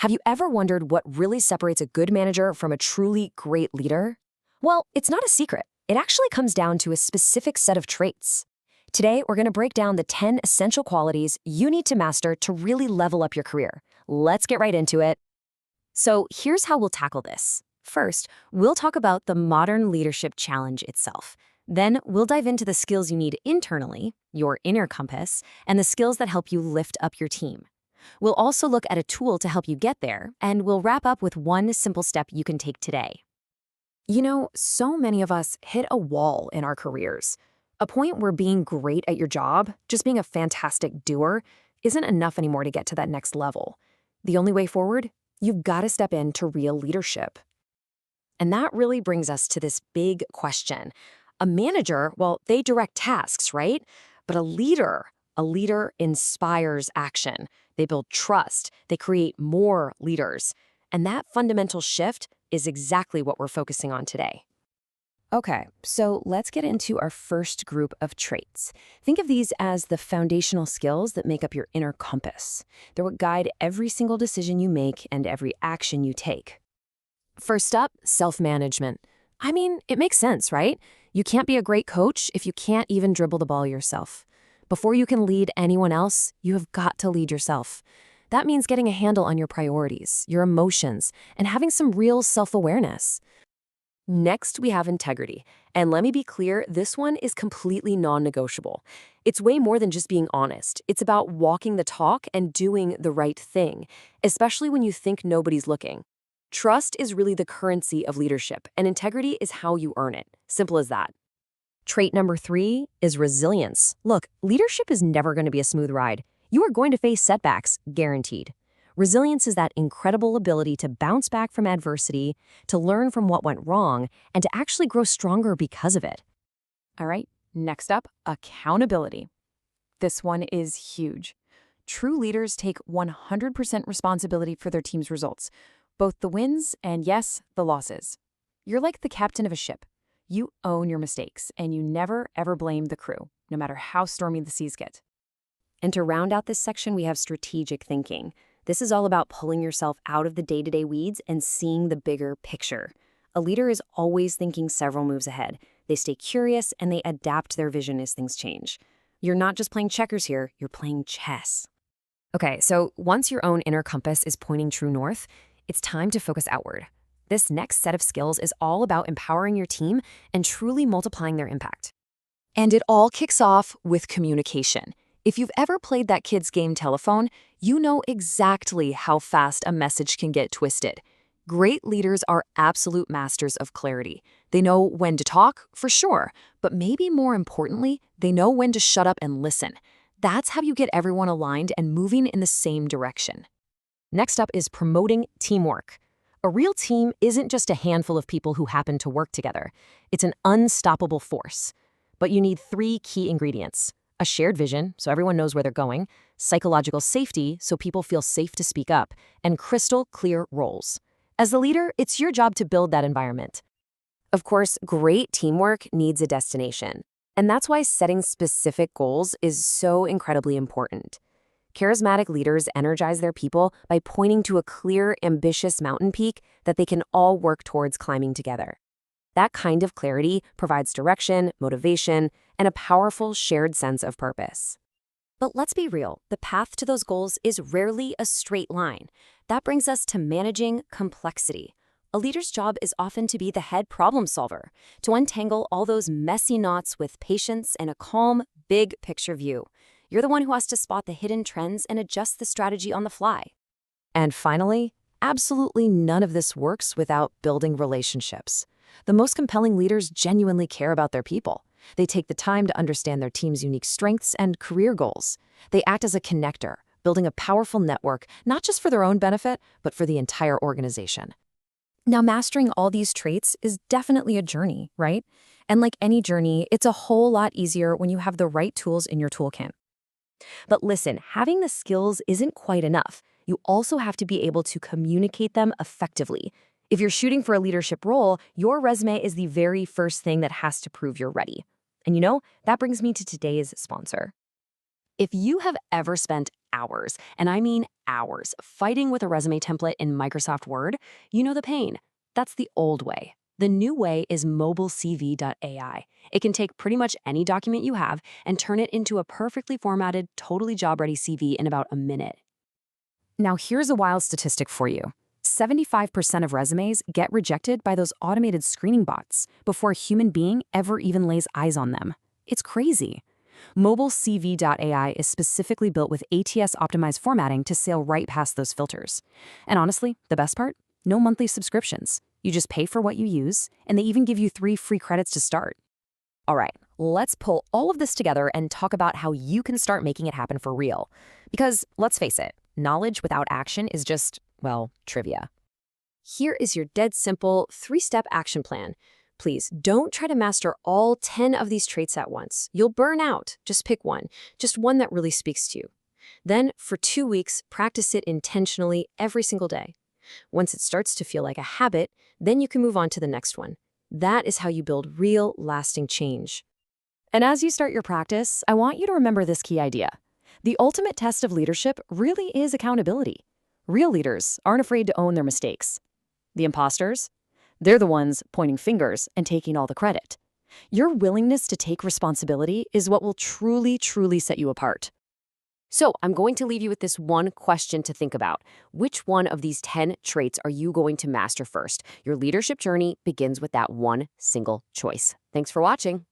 Have you ever wondered what really separates a good manager from a truly great leader? Well, it's not a secret. It actually comes down to a specific set of traits. Today, we're going to break down the 10 essential qualities you need to master to really level up your career. Let's get right into it. So, here's how we'll tackle this. First, we'll talk about the modern leadership challenge itself. Then, we'll dive into the skills you need internally, your inner compass, and the skills that help you lift up your team. We'll also look at a tool to help you get there, and we'll wrap up with one simple step you can take today. You know, so many of us hit a wall in our careers. A point where being great at your job, just being a fantastic doer, isn't enough anymore to get to that next level. The only way forward? You've got to step into real leadership. And that really brings us to this big question. A manager, well, they direct tasks, right? But a leader inspires action. They build trust. They create more leaders. And that fundamental shift is exactly what we're focusing on today. Okay, so let's get into our first group of traits. Think of these as the foundational skills that make up your inner compass. They're what guide every single decision you make and every action you take. First up, self-management. I mean, it makes sense, right? You can't be a great coach if you can't even dribble the ball yourself. Before you can lead anyone else, you have got to lead yourself. That means getting a handle on your priorities, your emotions, and having some real self-awareness. Next, we have integrity. And let me be clear, this one is completely non-negotiable. It's way more than just being honest. It's about walking the talk and doing the right thing, especially when you think nobody's looking. Trust is really the currency of leadership, and integrity is how you earn it. Simple as that. Trait number 3 is resilience. Look, leadership is never going to be a smooth ride. You are going to face setbacks, guaranteed. Resilience is that incredible ability to bounce back from adversity, to learn from what went wrong, and to actually grow stronger because of it. All right, next up, accountability. This one is huge. True leaders take 100% responsibility for their team's results, both the wins and, yes, the losses. You're like the captain of a ship. You own your mistakes, and you never, ever blame the crew, no matter how stormy the seas get. And to round out this section, we have strategic thinking. This is all about pulling yourself out of the day-to-day weeds and seeing the bigger picture. A leader is always thinking several moves ahead. They stay curious, and they adapt their vision as things change. You're not just playing checkers here, you're playing chess. Okay, so once your own inner compass is pointing true north, it's time to focus outward. This next set of skills is all about empowering your team and truly multiplying their impact. And it all kicks off with communication. If you've ever played that kid's game telephone, you know exactly how fast a message can get twisted. Great leaders are absolute masters of clarity. They know when to talk, for sure, but maybe more importantly, they know when to shut up and listen. That's how you get everyone aligned and moving in the same direction. Next up is promoting teamwork. A real team isn't just a handful of people who happen to work together. It's an unstoppable force. But you need 3 key ingredients. A shared vision, so everyone knows where they're going, psychological safety, so people feel safe to speak up, and crystal clear roles. As the leader, it's your job to build that environment. Of course, great teamwork needs a destination. And that's why setting specific goals is so incredibly important. Charismatic leaders energize their people by pointing to a clear, ambitious mountain peak that they can all work towards climbing together. That kind of clarity provides direction, motivation, and a powerful shared sense of purpose. But let's be real, the path to those goals is rarely a straight line. That brings us to managing complexity. A leader's job is often to be the head problem solver, to untangle all those messy knots with patience and a calm, big picture view. You're the one who has to spot the hidden trends and adjust the strategy on the fly. And finally, absolutely none of this works without building relationships. The most compelling leaders genuinely care about their people. They take the time to understand their team's unique strengths and career goals. They act as a connector, building a powerful network, not just for their own benefit, but for the entire organization. Now, mastering all these traits is definitely a journey, right? And like any journey, it's a whole lot easier when you have the right tools in your toolkit. But listen, having the skills isn't quite enough. You also have to be able to communicate them effectively. If you're shooting for a leadership role, your resume is the very first thing that has to prove you're ready. And you know, that brings me to today's sponsor. If you have ever spent hours, and I mean hours, fighting with a resume template in Microsoft Word, you know the pain. That's the old way. The new way is mobilecv.ai. It can take pretty much any document you have and turn it into a perfectly formatted, totally job-ready CV in about a minute. Now, here's a wild statistic for you. 75% of resumes get rejected by those automated screening bots before a human being ever even lays eyes on them. It's crazy. MobileCV.ai is specifically built with ATS-optimized formatting to sail right past those filters. And honestly, the best part? No monthly subscriptions. You just pay for what you use, and they even give you 3 free credits to start. All right, let's pull all of this together and talk about how you can start making it happen for real. Because let's face it, knowledge without action is just, well, trivia. Here is your dead simple 3-step action plan. Please don't try to master all 10 of these traits at once. You'll burn out. Just pick one, just one that really speaks to you. Then, for 2 weeks, practice it intentionally every single day. Once it starts to feel like a habit, then you can move on to the next one. That is how you build real, lasting change. And as you start your practice, I want you to remember this key idea. The ultimate test of leadership really is accountability. Real leaders aren't afraid to own their mistakes. The imposters? They're the ones pointing fingers and taking all the credit. Your willingness to take responsibility is what will truly, truly set you apart. So, I'm going to leave you with this one question to think about. Which one of these 10 traits are you going to master first? Your leadership journey begins with that one single choice. Thanks for watching.